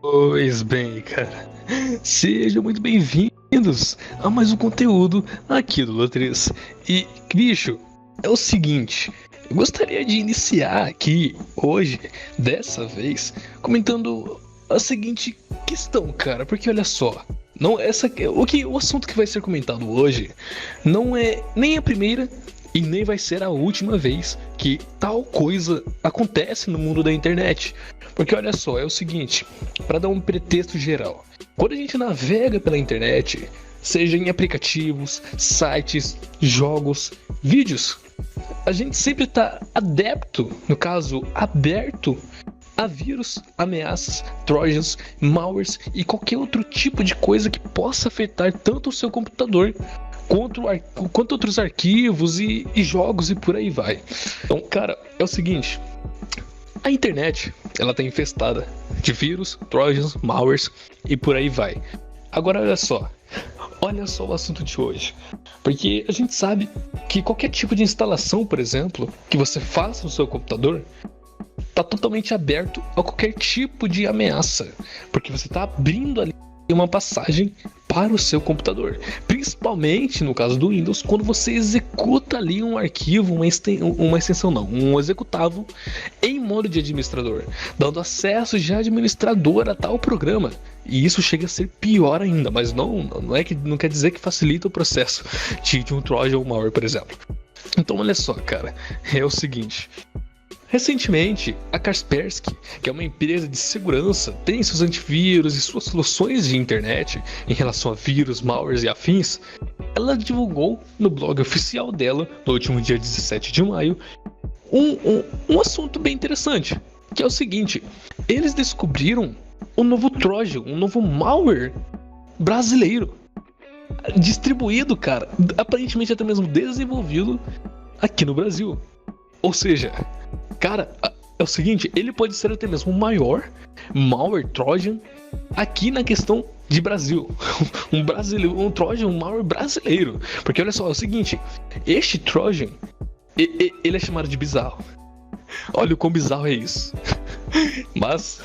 Pois bem, cara. Sejam muito bem-vindos a mais um conteúdo aqui do Lutriz. E, bicho, é o seguinte, eu gostaria de iniciar aqui hoje, dessa vez, comentando a seguinte questão, cara, porque olha só, não o assunto que vai ser comentado hoje não é nem a primeira e nem vai ser a última vez que tal coisa acontece no mundo da internet. Porque olha só, é o seguinte, para dar um pretexto geral, quando a gente navega pela internet, seja em aplicativos, sites, jogos, vídeos, a gente sempre está adepto, no caso, aberto a vírus, ameaças, trojans, malwares e qualquer outro tipo de coisa que possa afetar tanto o seu computador quanto outros arquivos e jogos e por aí vai. Então, cara, é o seguinte, a internet, ela tá infestada de vírus, trojans, malwares e por aí vai. Agora olha só o assunto de hoje. Porque a gente sabe que qualquer tipo de instalação, por exemplo, que você faça no seu computador, tá totalmente aberto a qualquer tipo de ameaça. Porque você tá abrindo ali uma passagem para o seu computador. Principalmente no caso do Windows, quando você executa ali um arquivo, uma extensão não, um executável em modo de administrador, dando acesso de administrador a tal programa. E isso chega a ser pior ainda, mas não quer dizer que facilita o processo de um Trojan ou malware, por exemplo. Então olha só, cara, é o seguinte. Recentemente, a Kaspersky, que é uma empresa de segurança, tem seus antivírus e suas soluções de internet em relação a vírus, malwares e afins. Ela divulgou no blog oficial dela, no último dia 17 de maio, um assunto bem interessante, que é o seguinte: eles descobriram um novo Trojan, um novo malware brasileiro, distribuído, cara, aparentemente até mesmo desenvolvido aqui no Brasil. Ou seja, cara, é o seguinte, ele pode ser até mesmo o maior malware Trojan aqui na questão de Brasil. Um Trojan, um malware brasileiro. Porque olha só, é o seguinte, este Trojan, ele é chamado de bizarro. Olha o quão bizarro é isso. Mas,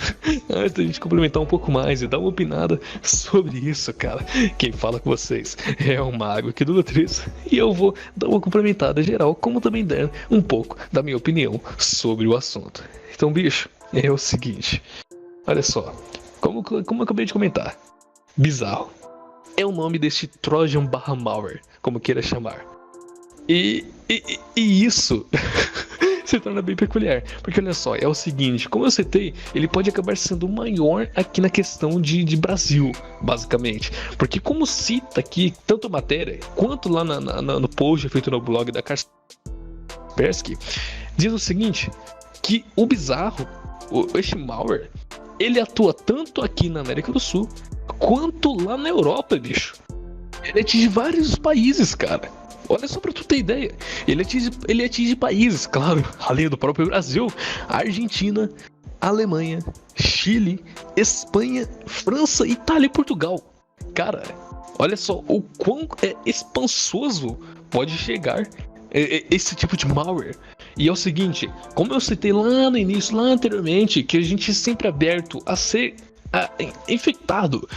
antes da gente complementar um pouco mais e dar uma opinada sobre isso, cara, quem fala com vocês é o Mago aqui do Lutriz, e eu vou dar uma complementada geral, como também dar um pouco da minha opinião sobre o assunto. Então, bicho, é o seguinte, olha só, como eu acabei de comentar, bizarro é o nome deste Trojan barra malware, como queira chamar. E isso se torna bem peculiar, porque olha só, é o seguinte, como eu citei, ele pode acabar sendo o maior aqui na questão de Brasil, basicamente, porque como cita aqui tanto a matéria, quanto lá no post feito no blog da Kaspersky, diz o seguinte, que o bizarro, este malware, ele atua tanto aqui na América do Sul, quanto lá na Europa, bicho. Ele atinge vários países, cara. Olha só pra tu ter ideia, ele atinge países, claro, além do próprio Brasil, Argentina, Alemanha, Chile, Espanha, França, Itália e Portugal. Cara, olha só o quão expansoso pode chegar esse tipo de malware. E é o seguinte, como eu citei lá no início, lá anteriormente, que a gente é sempre aberto a ser infectado,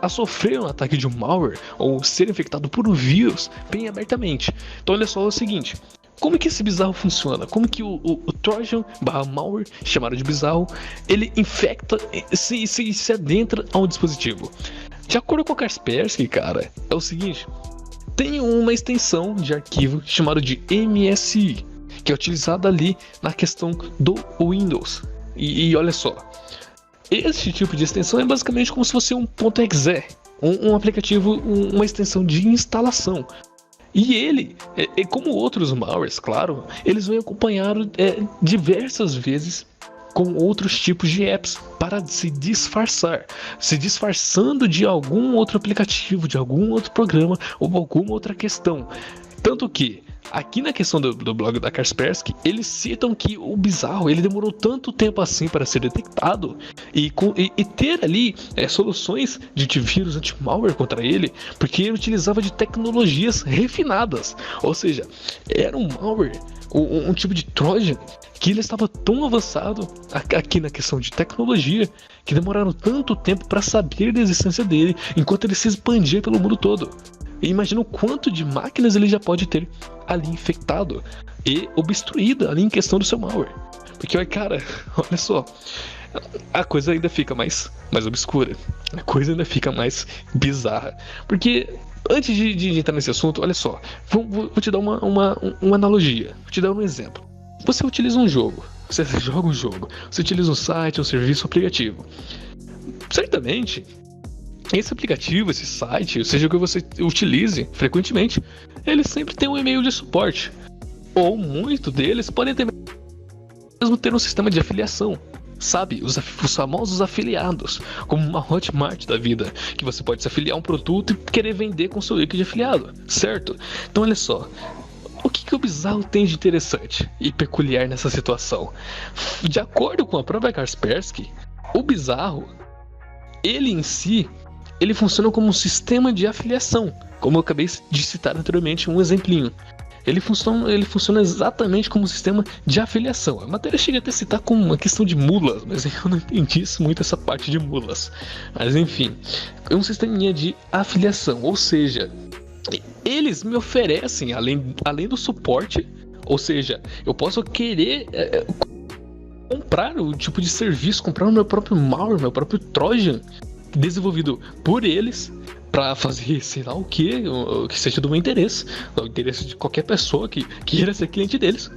a sofrer um ataque de um malware ou ser infectado por um vírus bem abertamente. Então olha só o seguinte, como que esse bizarro funciona? Como que o Trojan barra malware, chamado de bizarro, ele infecta, se adentra a um dispositivo? De acordo com a Kaspersky, cara, é o seguinte, tem uma extensão de arquivo chamada de MSI, que é utilizada ali na questão do Windows. E olha só, esse tipo de extensão é basicamente como se fosse um .exe, um aplicativo, uma extensão de instalação. E ele, como outros malwares, claro, eles vão acompanhar diversas vezes com outros tipos de apps para se disfarçando de algum outro aplicativo, de algum outro programa ou alguma outra questão. Tanto que Aqui na questão do blog da Kaspersky, eles citam que o bizarro, ele demorou tanto tempo assim para ser detectado e ter ali soluções de antivírus, anti-malware contra ele, porque ele utilizava de tecnologias refinadas. Ou seja, era um malware, um tipo de Trojan, que ele estava tão avançado aqui na questão de tecnologia, que demoraram tanto tempo para saber da existência dele, enquanto ele se expandia pelo mundo todo. E imagina o quanto de máquinas ele já pode ter ali infectado e obstruído ali em questão do seu malware. Porque, cara, olha só, a coisa ainda fica mais obscura, a coisa ainda fica mais bizarra. Porque, antes de entrar nesse assunto, olha só, vou te dar uma analogia, vou te dar um exemplo. Você utiliza um jogo, você joga um jogo, você utiliza um site, um serviço, um aplicativo. Certamente, esse aplicativo, esse site, seja o que você utilize frequentemente, ele sempre tem um e-mail de suporte. Ou muito deles podem mesmo ter um sistema de afiliação. Sabe, os famosos afiliados, como uma Hotmart da vida, que você pode se afiliar a um produto e querer vender com seu link de afiliado, certo? Então olha só, o que o bizarro tem de interessante e peculiar nessa situação? De acordo com a própria Kaspersky, o bizarro, ele em si, ele funciona como um sistema de afiliação, como eu acabei de citar anteriormente um exemplinho. Ele funciona exatamente como um sistema de afiliação. A matéria chega até a citar como uma questão de mulas, mas eu não entendi muito essa parte de mulas. Mas enfim, é um sisteminha de afiliação, ou seja, eles me oferecem, além do suporte, ou seja, eu posso querer comprar o tipo de serviço, comprar o meu próprio malware, meu próprio Trojan, desenvolvido por eles, para fazer sei lá o que seja do meu interesse, do interesse de qualquer pessoa que queira ser cliente deles.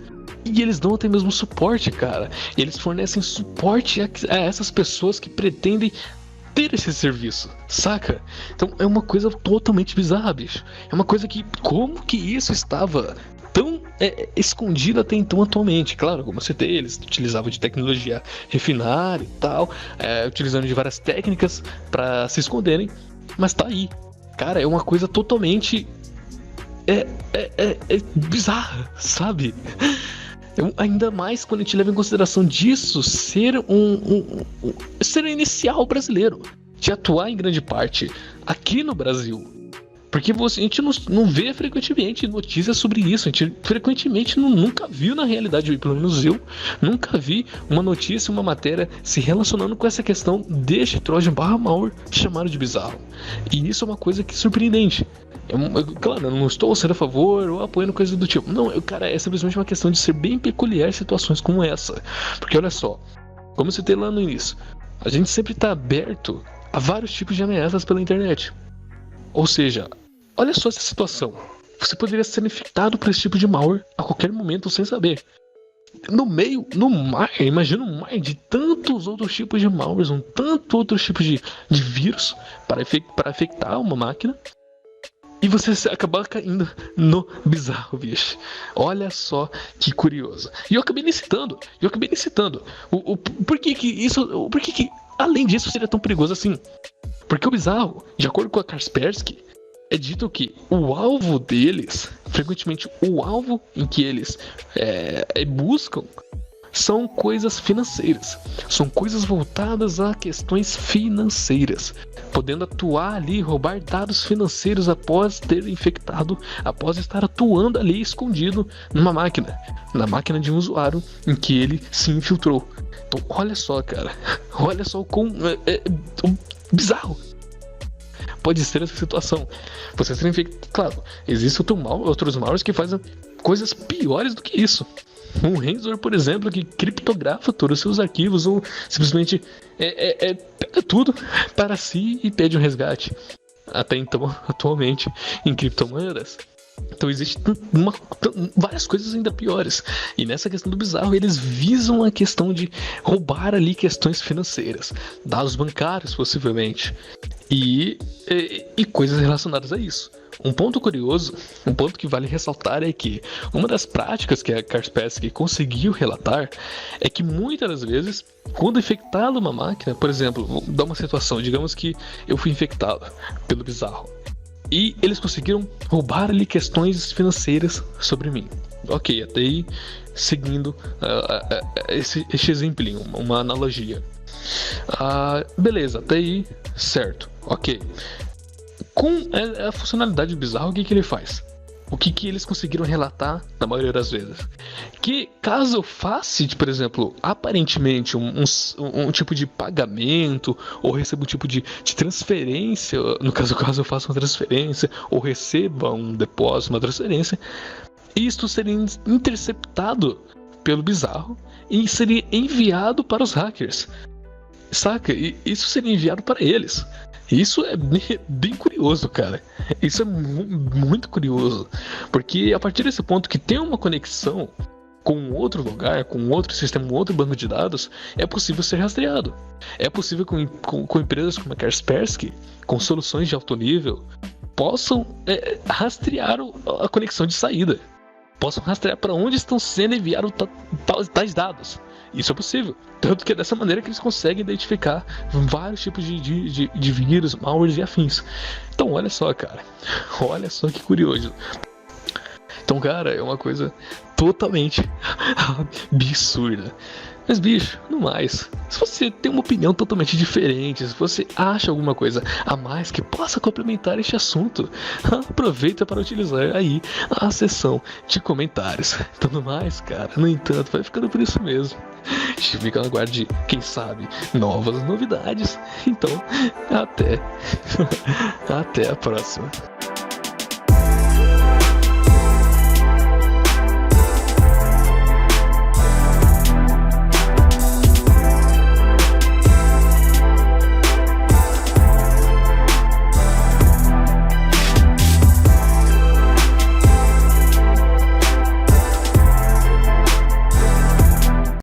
E eles dão até mesmo suporte, cara. E eles fornecem suporte a essas pessoas que pretendem ter esse serviço, saca? Então é uma coisa totalmente bizarra, bicho. É uma coisa que, como que isso estava tão escondido até então atualmente? Claro, como eu citei, eles utilizavam de tecnologia refinada e tal, utilizando de várias técnicas para se esconderem, mas tá aí. Cara, é uma coisa totalmente bizarra, sabe? Ainda mais quando a gente leva em consideração disso ser ser inicial brasileiro, de atuar em grande parte aqui no Brasil. Porque a gente não vê frequentemente notícias sobre isso. A gente frequentemente nunca viu na realidade, pelo menos eu, nunca vi uma notícia, uma matéria se relacionando com essa questão deste Trojan /malware chamado de bizarro. E isso é uma coisa que é surpreendente. Claro, eu não estou sendo a favor ou apoiando coisa do tipo. Não, cara, é simplesmente uma questão de ser bem peculiar situações como essa. Porque olha só, como eu citei lá no início, a gente sempre está aberto a vários tipos de ameaças pela internet. Ou seja, olha só essa situação. Você poderia ser infectado por esse tipo de malware a qualquer momento sem saber. No mar, imagina um mar de tantos outros tipos de malwares, tantos outros tipos de vírus para afetar uma máquina. E você acabar caindo no bizarro, bicho. Olha só que curioso. E eu acabei nem citando. Por que além disso seria tão perigoso assim? Porque o bizarro, de acordo com a Kaspersky, é dito que o alvo deles, frequentemente o alvo em que eles buscam, são coisas financeiras. São coisas voltadas a questões financeiras, podendo atuar ali, roubar dados financeiros após ter infectado, após estar atuando ali escondido numa máquina, na máquina de um usuário em que ele se infiltrou. Então olha só, cara, olha só como bizarro pode ser essa situação. Você ser infectado, claro, existem outros malwares que fazem coisas piores do que isso. Um ransomware, por exemplo, que criptografa todos os seus arquivos ou simplesmente pega tudo para si e pede um resgate. Até então, atualmente, em criptomoedas. Então existem várias coisas ainda piores. E nessa questão do bizarro, eles visam a questão de roubar ali questões financeiras, dados bancários possivelmente, e coisas relacionadas a isso. Um ponto curioso, um ponto que vale ressaltar é que uma das práticas que a Kaspersky conseguiu relatar é que muitas das vezes, quando infectada uma máquina, por exemplo, vou dar uma situação, digamos que eu fui infectado pelo bizarro. E eles conseguiram roubar ali questões financeiras sobre mim. Ok, até aí, seguindo esse exemplinho, uma analogia. Beleza, até aí, certo, ok. Com a funcionalidade bizarra, o que ele faz? O que eles conseguiram relatar na maioria das vezes? Que caso eu faça, por exemplo, aparentemente um tipo de pagamento, ou receba um tipo de transferência, no caso eu faça uma transferência, ou receba um depósito, uma transferência, isto seria interceptado pelo bizarro e seria enviado para os hackers. Saca? E isso seria enviado para eles. Isso é bem curioso, cara. Isso é muito curioso. Porque a partir desse ponto que tem uma conexão com outro lugar, com outro sistema, um outro banco de dados, é possível ser rastreado. É possível com empresas como a Kaspersky, com soluções de alto nível, possam rastrear a conexão de saída. Possam rastrear para onde estão sendo enviados tais dados. Isso é possível. Tanto que é dessa maneira que eles conseguem identificar vários tipos de vírus, malwares e afins. Então, olha só, cara. Olha só que curioso. Então, cara, é uma coisa totalmente absurda. Mas, bicho, no mais, se você tem uma opinião totalmente diferente, se você acha alguma coisa a mais que possa complementar este assunto, aproveita para utilizar aí a seção de comentários. Então, no mais, cara, no entanto, vai ficando por isso mesmo. Fica no guarda de, quem sabe, novas novidades. Então, até a próxima.